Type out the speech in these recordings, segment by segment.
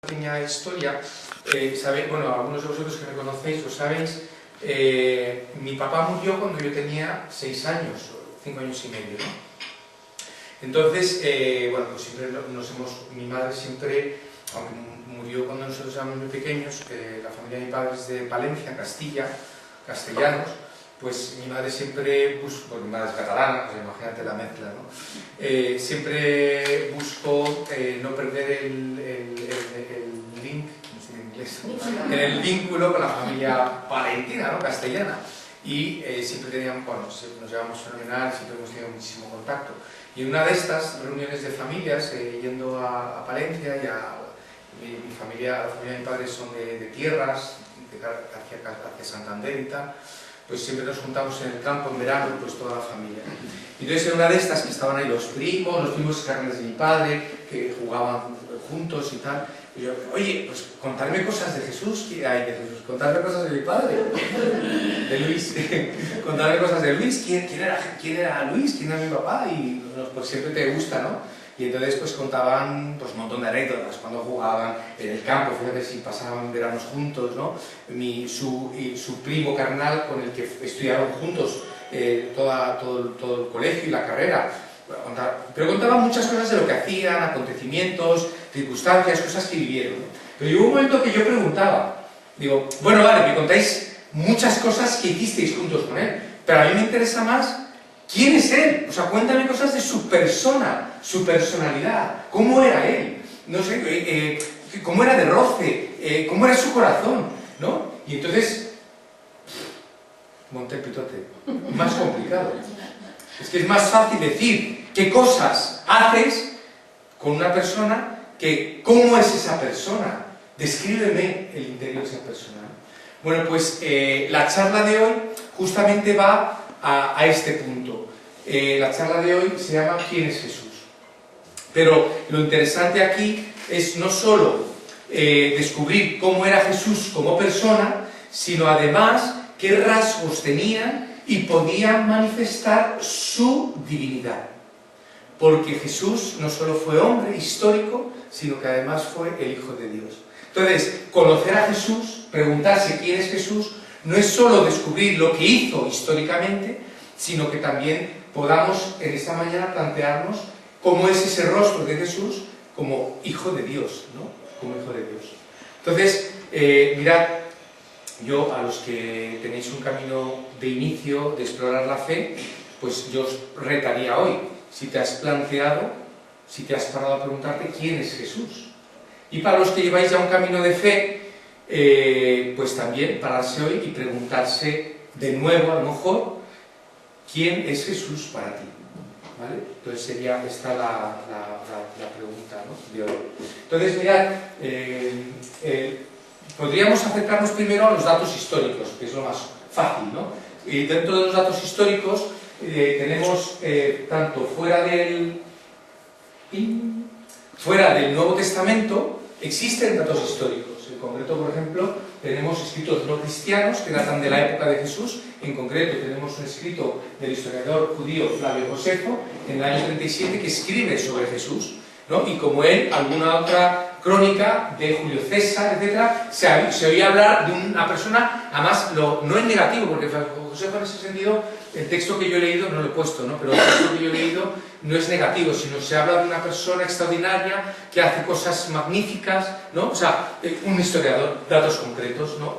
Pequeña historia, bueno, algunos de vosotros que me conocéis lo sabéis, mi papá murió cuando yo tenía 6 años, 5 años y medio, ¿no? Entonces, bueno, pues siempre mi madre siempre, aunque murió cuando nosotros éramos muy pequeños, la familia de mi padre es de Palencia, Castilla, castellanos, pues mi madre siempre buscó, porque mi madre es catalana, pues imagínate la mezcla, ¿no? Siempre buscó no perder el link, no sé en inglés, el vínculo con la familia palentina, ¿no? Castellana. Y siempre teníamos, bueno, nos llevamos fenomenal, siempre hemos tenido muchísimo contacto. Y en una de estas reuniones de familias, yendo a Palencia, mi familia, la familia de mi padre son de tierras, hacia Santander y tal, pues siempre nos juntamos en el campo en verano, pues toda la familia. Y entonces en una de estas que estaban ahí los primos carnales de mi padre, que jugaban juntos y tal, y yo, oye, pues contarme cosas de Jesús, contarme cosas de mi padre, de Luis, contarme cosas de Luis, ¿quién era Luis? ¿Quién era mi papá? Y pues siempre te gusta, ¿no? Y entonces pues contaban pues, un montón de anécdotas, cuando jugaban en el campo, fíjate si pasaban veranos juntos, ¿no? Su primo carnal con el que estudiaron juntos todo el colegio y la carrera. Pero contaban muchas cosas de lo que hacían, acontecimientos, circunstancias, cosas que vivieron, ¿no? Pero llegó un momento que yo preguntaba, digo, bueno, vale, me contáis muchas cosas que hicisteis juntos con él, pero a mí me interesa más quién es él, o sea, cuéntame cosas de su persona, su personalidad, cómo era él, no sé, cómo era de roce, cómo era su corazón, ¿no? Y entonces, monté el pitote, más complicado. Es que es más fácil decir qué cosas haces con una persona que cómo es esa persona. Descríbeme el interior de esa persona. Bueno, pues la charla de hoy justamente va a este punto. La charla de hoy se llama ¿Quién es Jesús? Pero lo interesante aquí es no solo descubrir cómo era Jesús como persona, sino además qué rasgos tenía y podía manifestar su divinidad. Porque Jesús no solo fue hombre histórico, sino que además fue el Hijo de Dios. Entonces, conocer a Jesús, preguntarse quién es Jesús, no es solo descubrir lo que hizo históricamente, sino que también podamos en esta mañana plantearnos cómo es ese rostro de Jesús como Hijo de Dios, ¿no? Como Hijo de Dios. Entonces, mirad, yo a los que tenéis un camino de inicio, de explorar la fe, pues yo os retaría hoy, si te has planteado, si te has parado a preguntarte quién es Jesús. Y para los que lleváis ya un camino de fe, pues también pararse hoy y preguntarse de nuevo, a lo mejor, ¿quién es Jesús para ti? ¿Vale? Entonces sería esta la pregunta, ¿no? de hoy. Entonces, mirad, podríamos acercarnos primero a los datos históricos, que es lo más fácil, ¿no? Y dentro de los datos históricos tenemos tanto fuera del Nuevo Testamento existen datos históricos. En concreto, por ejemplo, tenemos escritos no cristianos que datan de la época de Jesús. En concreto, tenemos un escrito del historiador judío Flavio Josefo en el año 37 que escribe sobre Jesús, ¿no? Y como él, alguna otra crónica de Julio César, etc., se oía hablar de una persona, además, no es negativo, porque Josefo en ese sentido, el texto que yo he leído, no lo he puesto, ¿no? Pero el texto que yo he leído no es negativo, sino se habla de una persona extraordinaria que hace cosas magníficas, ¿no? O sea, un historiador, datos concretos, ¿no?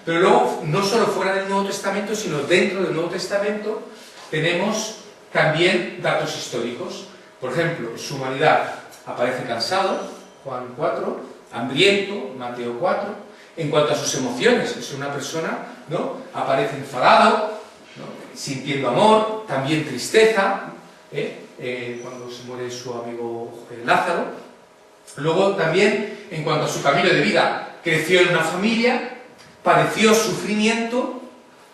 Pero luego, no solo fuera del Nuevo Testamento, sino dentro del Nuevo Testamento, tenemos también datos históricos. Por ejemplo, su humanidad aparece cansado, Juan 4, hambriento, Mateo 4. En cuanto a sus emociones, es una persona, ¿no? Aparece enfadado, ¿no? Sintiendo amor, también tristeza, cuando se muere su amigo Lázaro. Luego también, en cuanto a su camino de vida, creció en una familia, padeció sufrimiento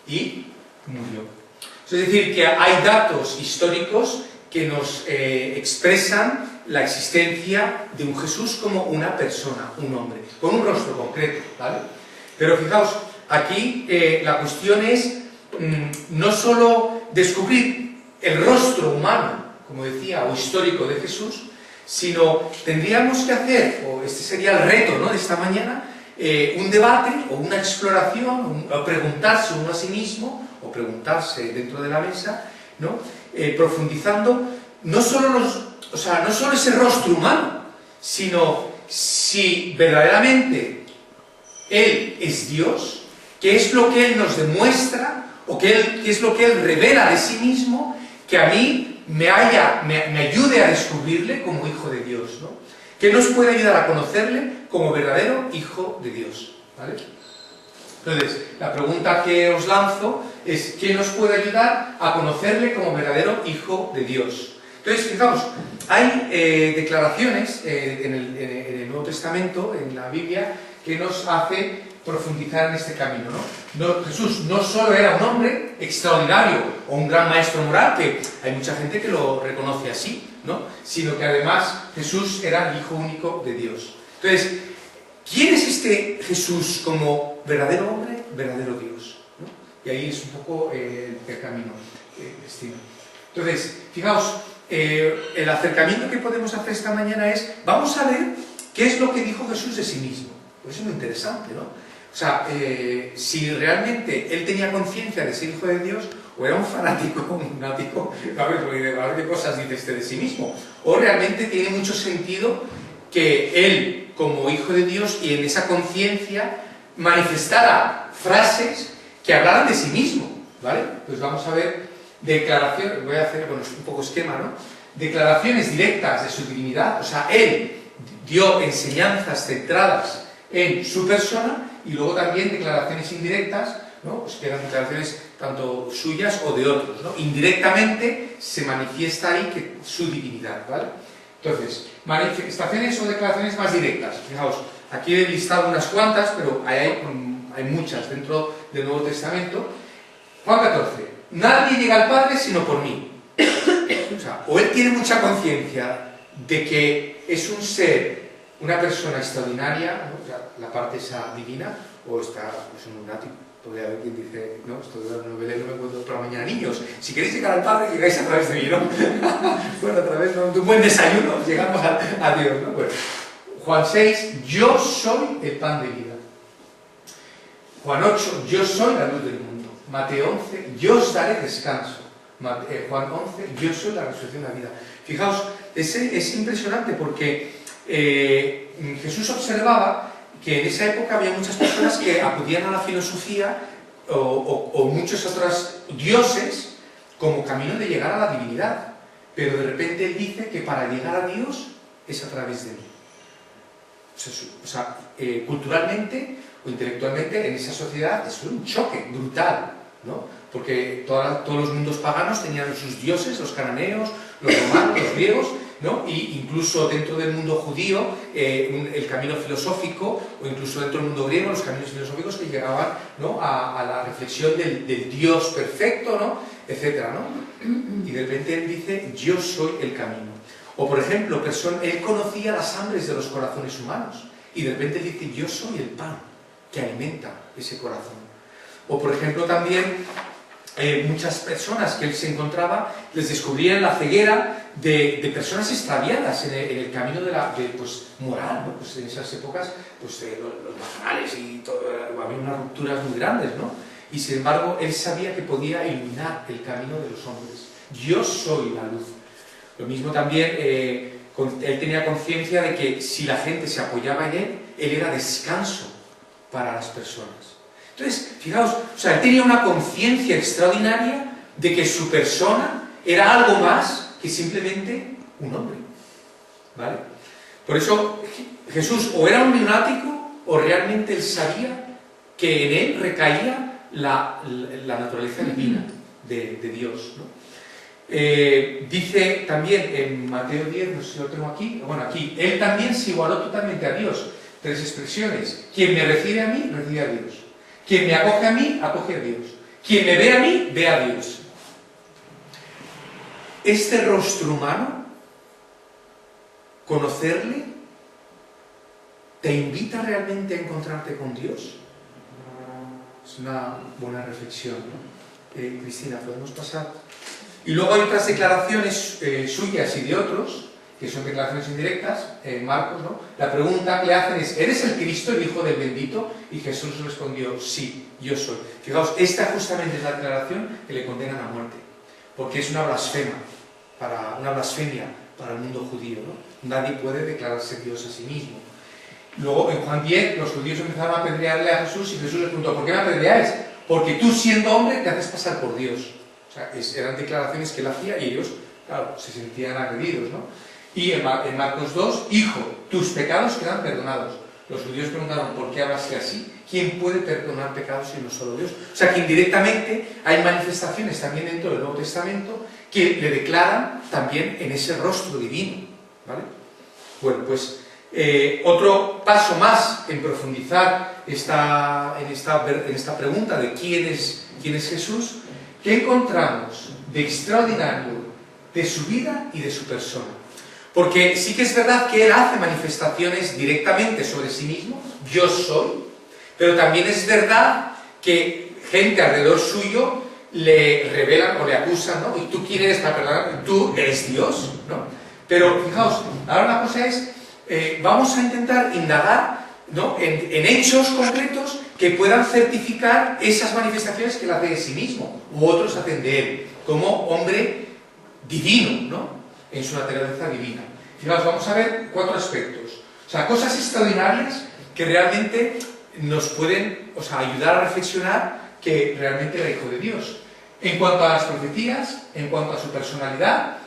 y murió. Es decir, que hay datos históricos que nos expresan la existencia de un Jesús como una persona, un hombre, con un rostro concreto, ¿vale? Pero fijaos, aquí la cuestión es no solo descubrir el rostro humano, como decía, o histórico de Jesús, sino tendríamos que hacer, o este sería el reto, ¿no?, de esta mañana, un debate o una exploración, o preguntarse uno a sí mismo, o preguntarse dentro de la mesa, ¿no?, profundizando no solo no solo ese rostro humano, sino si verdaderamente Él es Dios, qué es lo que Él nos demuestra, o qué es lo que Él revela de sí mismo, que a mí me ayude a descubrirle como Hijo de Dios, ¿no? ¿Qué nos puede ayudar a conocerle como verdadero Hijo de Dios? ¿Vale? Entonces, la pregunta que os lanzo es: ¿qué nos puede ayudar a conocerle como verdadero Hijo de Dios? Entonces, fijaos, hay declaraciones en el Nuevo Testamento, en la Biblia, que nos hace profundizar en este camino, ¿no? Jesús no solo era un hombre extraordinario o un gran maestro moral, que hay mucha gente que lo reconoce así, ¿no?, sino que además Jesús era el Hijo único de Dios. Entonces, ¿quién es este Jesús como verdadero hombre, verdadero Dios, ¿no? Y ahí es un poco el camino, Cristina. Entonces, fijaos, el acercamiento que podemos hacer esta mañana es: vamos a ver qué es lo que dijo Jesús de sí mismo. Pues eso es muy interesante, ¿no? O sea, si realmente él tenía conciencia de ser Hijo de Dios, o era un fanático, un lunático, a ver qué cosas dice este de sí mismo, o realmente tiene mucho sentido que él, como Hijo de Dios, y en esa conciencia, manifestara frases que hablaran de sí mismo, ¿vale? Pues vamos a ver declaraciones, voy a hacer, bueno, un poco esquema, ¿no? Declaraciones directas de su divinidad, o sea, él dio enseñanzas centradas en su persona, y luego también declaraciones indirectas, ¿no?, pues que eran declaraciones tanto suyas o de otros, ¿no? Indirectamente se manifiesta ahí que su divinidad, ¿vale? Entonces, manifestaciones o declaraciones más directas. Fijaos, aquí he listado unas cuantas, pero hay muchas dentro del Nuevo Testamento. Juan 14: nadie llega al Padre sino por mí. O sea, o él tiene mucha conciencia de que es un ser, una persona extraordinaria, ¿no?, o sea, la parte esa divina, o es un lunático. Podría haber quien dice: no, esto de la novela no me encuentro por la mañana. Niños, si queréis llegar al Padre, llegáis a través de mí, ¿no? Bueno, a través de un buen desayuno llegamos a Dios, ¿no? Bueno, Juan 6: yo soy el pan de vida. Juan 8: yo soy la luz del mundo. Mateo 11: yo os daré descanso. Juan 11: yo soy la resurrección de la vida. Fijaos, es impresionante porque Jesús observaba que en esa época había muchas personas que acudían a la filosofía o muchos otros dioses como camino de llegar a la divinidad, pero de repente él dice que para llegar a Dios es a través de mí. O sea, culturalmente o intelectualmente en esa sociedad es un choque brutal, ¿no? Porque todos los mundos paganos tenían sus dioses, los cananeos, los romanos, los griegos, ¿no? Y incluso dentro del mundo judío, el camino filosófico, o incluso dentro del mundo griego, los caminos filosóficos que llegaban, ¿no?, a la reflexión del Dios perfecto, ¿no?, etcétera, ¿no? Y de repente él dice: yo soy el camino. O por ejemplo, él conocía las hambres de los corazones humanos, y de repente dice: yo soy el pan que alimenta ese corazón. O por ejemplo también muchas personas que él se encontraba, les descubrían la ceguera de personas extraviadas en el camino pues, moral, ¿no? Pues en esas épocas, pues los bajanales y todo, había unas rupturas muy grandes, ¿no? Y sin embargo, él sabía que podía iluminar el camino de los hombres. Yo soy la luz. Lo mismo también, él tenía conciencia de que si la gente se apoyaba en él era descanso para las personas. Entonces, fijaos, o sea, él tenía una conciencia extraordinaria de que su persona era algo más que simplemente un hombre, ¿vale? Por eso Jesús o era un lunático o realmente él sabía que en él recaía la naturaleza divina de Dios, ¿no? Dice también en Mateo 10, no sé si lo tengo aquí, bueno, aquí, él también se igualó totalmente a Dios. 3 expresiones: quien me recibe a mí, recibe a Dios. Quien me acoge a mí, acoge a Dios. Quien me ve a mí, ve a Dios. Este rostro humano, conocerle, ¿te invita realmente a encontrarte con Dios? Es una buena reflexión, ¿no? Cristina, ¿podemos pasar? Y luego hay otras declaraciones suyas y de otros que son declaraciones indirectas, Marcos, ¿no? La pregunta que le hacen es, ¿eres el Cristo, el Hijo del Bendito? Y Jesús respondió, sí, yo soy. Fijaos, esta justamente es la declaración que le condenan a muerte, porque es una blasfemia para el mundo judío, ¿no? Nadie puede declararse Dios a sí mismo. Luego, en Juan 10, los judíos empezaron a apedrearle a Jesús y Jesús les preguntó, ¿por qué me apedreáis? Porque tú, siendo hombre, te haces pasar por Dios. O sea, eran declaraciones que él hacía y ellos, claro, se sentían agredidos, ¿no? Y en Marcos 2, hijo, tus pecados quedan perdonados. Los judíos preguntaron, ¿por qué hablaste así? ¿Quién puede perdonar pecados si no solo Dios? O sea, que indirectamente hay manifestaciones también dentro del Nuevo Testamento que le declaran también en ese rostro divino, ¿vale? Bueno, pues otro paso más en profundizar en esta pregunta de quién es Jesús, ¿qué encontramos de extraordinario de su vida y de su persona? Porque sí que es verdad que él hace manifestaciones directamente sobre sí mismo, yo soy, pero también es verdad que gente alrededor suyo le revelan o le acusan, ¿no? ¿Y tú quién eres para perdonar? Tú eres Dios, ¿no? Pero fijaos, ahora una cosa es, vamos a intentar indagar, ¿no? en hechos concretos que puedan certificar esas manifestaciones que él hace de sí mismo, u otros hacen de él, como hombre divino, ¿no? En su naturaleza divina. Fijaos, vamos a ver 4 aspectos. O sea, cosas extraordinarias que realmente nos pueden, o sea, ayudar a reflexionar que realmente era hijo de Dios. En cuanto a las profecías, en cuanto a su personalidad,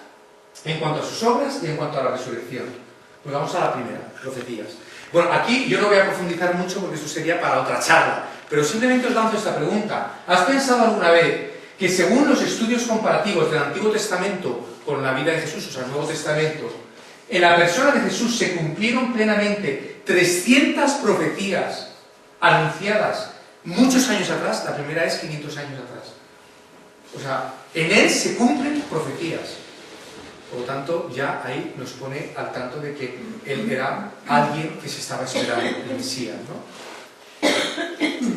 en cuanto a sus obras y en cuanto a la resurrección. Pues vamos a la primera, profecías. Bueno, aquí yo no voy a profundizar mucho porque esto sería para otra charla, pero simplemente os lanzo esta pregunta. ¿Has pensado alguna vez que según los estudios comparativos del Antiguo Testamento con la vida de Jesús, o sea, el Nuevo Testamento, en la persona de Jesús se cumplieron plenamente 300 profecías anunciadas muchos años atrás? La primera es 500 años atrás. O sea, en él se cumplen profecías. Por lo tanto, ya ahí nos pone al tanto de que él era alguien que se estaba esperando, el Mesías, ¿no?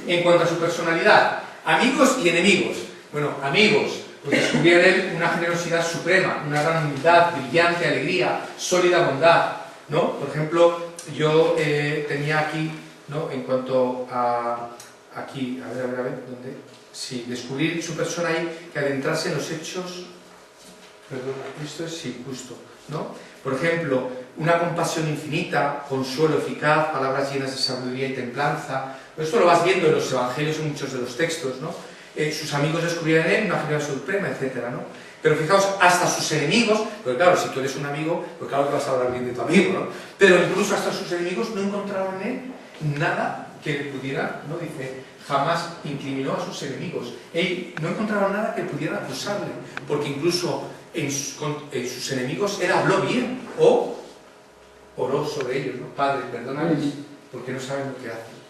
En cuanto a su personalidad, amigos y enemigos. Bueno, amigos, pues descubría en él una generosidad suprema, una gran humildad, brillante alegría, sólida bondad, ¿no? Por ejemplo, yo tenía aquí, ¿no? En cuanto a... Aquí, a ver, ¿dónde? Sí, descubrir su persona ahí, que adentrarse en los hechos... Perdón, esto es sí, justo, ¿no? Por ejemplo, una compasión infinita, consuelo eficaz, palabras llenas de sabiduría y templanza. Esto lo vas viendo en los evangelios, en muchos de los textos, ¿no? Sus amigos descubrieron en él una generosidad suprema, etcétera, ¿no? Pero fijaos, hasta sus enemigos, porque claro, si tú eres un amigo, pues claro que vas a hablar bien de tu amigo, ¿no? Pero incluso hasta sus enemigos no encontraron en él nada que le pudiera, ¿no? Dice, jamás incriminó a sus enemigos. Él no encontraron nada que pudiera acusarle, porque incluso en sus enemigos él habló bien, o oró sobre ellos, ¿no? Padre, perdónales, porque no saben lo que hacen.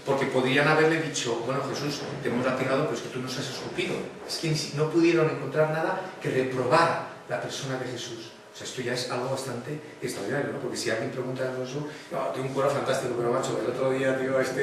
Porque podrían haberle dicho, bueno, Jesús, te hemos latigado, pero es que tú nos has escupido. Es que no pudieron encontrar nada que reprobara la persona de Jesús. O sea, esto ya es algo bastante extraordinario, ¿no? Porque si alguien pregunta a Jesús, no, tengo un coro fantástico, pero macho, el otro día, tío, nos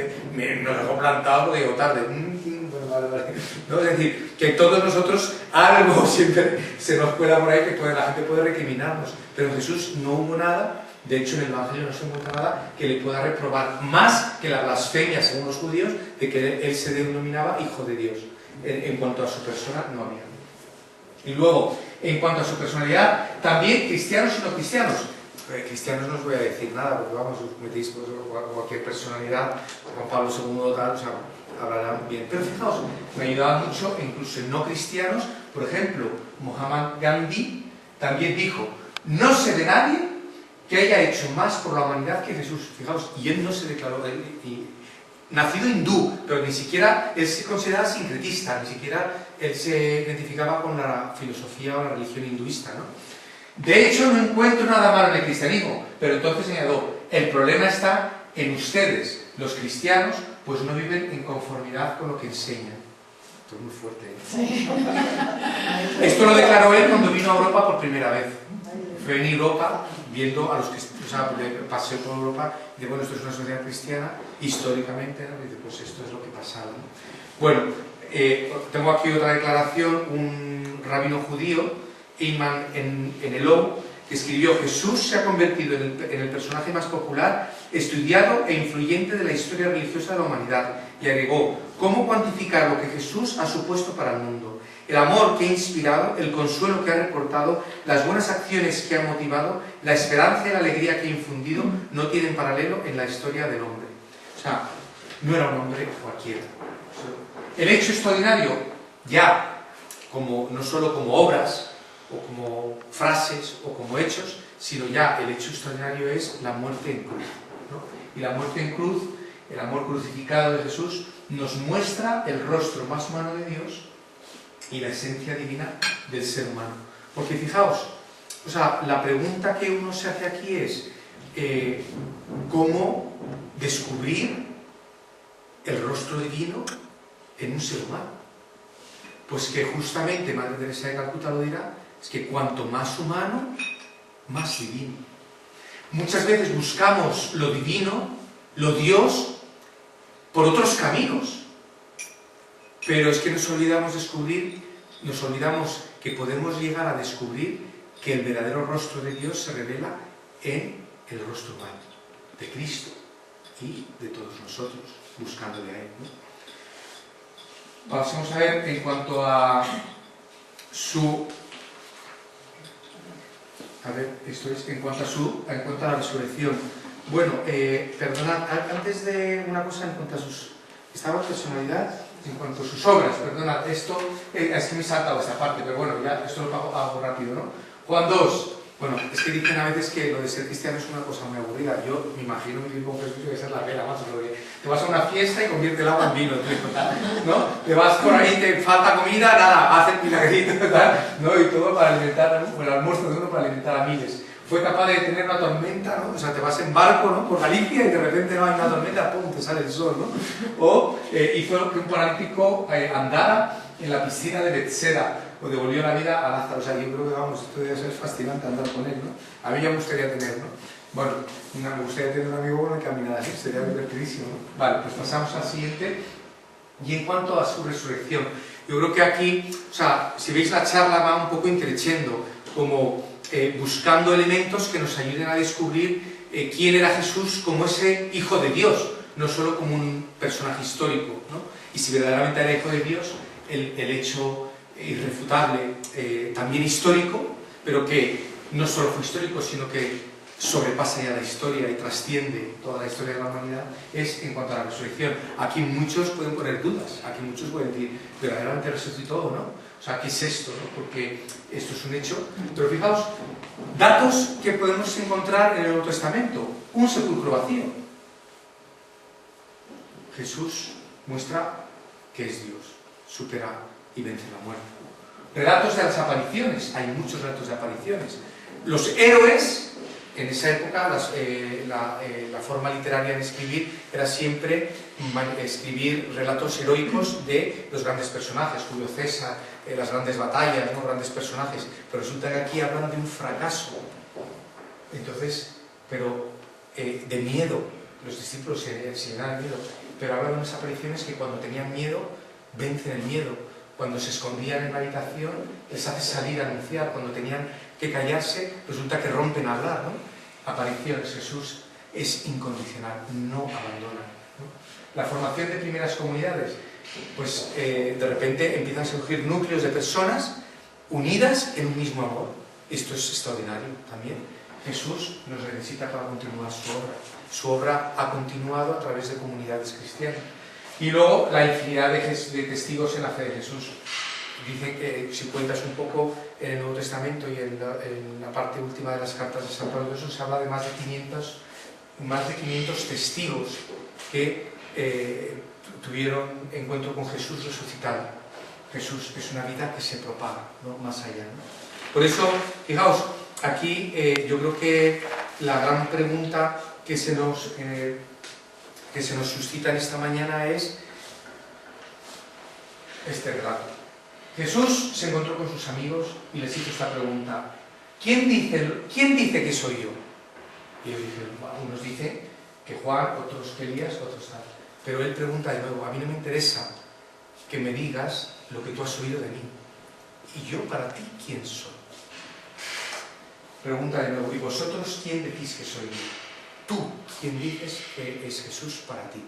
dejó plantado porque llegó tarde. Bueno, vale. ¿No? Es decir, que todos nosotros algo siempre se nos cuela por ahí que la gente puede recriminarnos. Pero en Jesús no hubo nada. De hecho, en el Evangelio no se encuentra nada que le pueda reprobar, más que la blasfemia, según los judíos, de que él se denominaba Hijo de Dios. En cuanto a su persona, no había. Y luego, en cuanto a su personalidad, también cristianos y no cristianos. Cristianos no os voy a decir nada, porque vamos, os metéis por cualquier personalidad, Juan Pablo II, tal, o sea, hablarán bien. Pero fijaos, me ayudaban mucho, incluso en no cristianos, por ejemplo, Mohammed Gandhi también dijo, no sé de nadie que haya hecho más por la humanidad que Jesús. Fijaos, y él no se declaró, nacido hindú, pero ni siquiera él se consideraba sincretista, ni siquiera él se identificaba con la filosofía o la religión hinduista, ¿no? De hecho, no encuentro nada malo en el cristianismo, pero entonces añadió, el problema está en ustedes, los cristianos, pues no viven en conformidad con lo que enseñan. Esto es muy fuerte, ¿eh? Sí. Esto lo declaró él cuando vino a Europa por primera vez. Fue en Europa, viendo a los que, o sea, pasé por Europa, y dice, bueno, esto es una sociedad cristiana, históricamente, ¿no? Y dice, pues esto es lo que pasaba, ¿no? Bueno, tengo aquí otra declaración, un rabino judío, Iman en Elou, que escribió: Jesús se ha convertido en el personaje más popular, estudiado e influyente de la historia religiosa de la humanidad. Y agregó: ¿cómo cuantificar lo que Jesús ha supuesto para el mundo? El amor que ha inspirado, el consuelo que ha reportado, las buenas acciones que ha motivado, la esperanza y la alegría que ha infundido no tienen paralelo en la historia del hombre. O sea, no era un hombre cualquiera. El hecho extraordinario, ya como, no solo como obras, o como frases, o como hechos, sino ya el hecho extraordinario es la muerte en cruz, ¿no? Y la muerte en cruz, el amor crucificado de Jesús, nos muestra el rostro más humano de Dios y la esencia divina del ser humano. Porque fijaos, o sea, la pregunta que uno se hace aquí es ¿cómo descubrir el rostro divino en un ser humano? Pues que justamente Madre Teresa de Calcuta lo dirá, es que cuanto más humano, más divino. Muchas veces buscamos lo divino, lo Dios, por otros caminos, pero es que nos olvidamos que podemos llegar a descubrir que el verdadero rostro de Dios se revela en el rostro humano, de Cristo y de todos nosotros, buscándole a Él, ¿no? Vamos a ver en cuanto a su... A ver, esto es en cuanto a la resurrección. Bueno, perdonad, antes de una cosa, en cuanto a estaba personalidad, en cuanto a sus obras, perdonad, esto, es que me he saltado esta parte, pero bueno, ya esto lo hago rápido, ¿no? Juan 2, bueno, es que dicen a veces que lo de ser cristiano es una cosa muy aburrida. Yo me imagino vivir con Jesús debe ser la vela, macho, porque te vas a una fiesta y convierte el agua en vino, ¿no? Te vas por ahí, te falta comida, nada, hacen milagrito, ¿no? Y todo para alimentar, ¿no? El almuerzo de uno para alimentar a miles. Fue capaz de tener una tormenta, ¿no? O sea, te vas en barco, ¿no? Por Galicia y de repente no hay una tormenta, ¡pum!, te sale el sol, ¿no? O hizo que un paralítico andara en la piscina de Bethesda, o devolvió la vida a Lázaro. O sea, yo creo que, vamos, esto debe ser fascinante andar con él, ¿no? A mí ya me gustaría tener, ¿no? Bueno, me gustaría tener un amigo con el que caminar así, sería divertidísimo, ¿no? Vale, pues pasamos al siguiente. Y en cuanto a su resurrección, yo creo que aquí, o sea, si veis la charla va un poco increciendo, como buscando elementos que nos ayuden a descubrir quién era Jesús como ese Hijo de Dios, no solo como un personaje histórico, ¿no? Y si verdaderamente era Hijo de Dios, el hecho irrefutable, también histórico, pero que no solo fue histórico, sino que sobrepasa ya la historia y trasciende toda la historia de la humanidad, es en cuanto a la resurrección. Aquí muchos pueden poner dudas, aquí muchos pueden decir, verdaderamente resucitó o no. O sea, ¿qué es esto, no? Porque esto es un hecho. Pero fijaos, datos que podemos encontrar en el Nuevo Testamento. Un sepulcro vacío. Jesús muestra que es Dios, supera y vence la muerte. Relatos de las apariciones, hay muchos relatos de apariciones. Los héroes, en esa época, la forma literaria de escribir era siempre escribir relatos heroicos de los grandes personajes, Julio César, las grandes batallas, ¿no? Grandes personajes. Pero resulta que aquí hablan de un fracaso. Entonces, pero de miedo. Los discípulos se llenan de miedo. Pero hablan de unas apariciones que cuando tenían miedo, vencen el miedo. Cuando se escondían en la habitación, les hace salir a anunciar. Cuando tenían que callarse, resulta que rompen a hablar, ¿no? Apariciones. Jesús es incondicional, no abandona, ¿no? La formación de primeras comunidades, pues de repente empiezan a surgir núcleos de personas unidas en un mismo amor. Esto es extraordinario también. Jesús nos necesita para continuar su obra. Su obra ha continuado a través de comunidades cristianas. Y luego la infinidad de testigos en la fe de Jesús. Dice que si cuentas un poco en el Nuevo Testamento y en la parte última de las cartas de San Pablo, eso se habla de más de 500 testigos que tuvieron encuentro con Jesús resucitado. Jesús es una vida que se propaga, ¿no? Más allá, ¿no? Por eso, fijaos, aquí yo creo que la gran pregunta que se nos suscita en esta mañana es este relato. Jesús se encontró con sus amigos y les hizo esta pregunta: ¿quién dice que soy yo? Y ellos dicen, unos dicen que Juan, otros que Elías, otros tal. Pero él pregunta de nuevo: a mí no me interesa que me digas lo que tú has oído de mí. ¿Y yo para ti quién soy? pregunta de nuevo, ¿y vosotros quién decís que soy yo? ¿Tú quién dices que es Jesús para ti?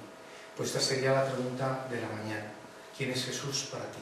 Pues esta sería la pregunta de la mañana. ¿Quién es Jesús para ti?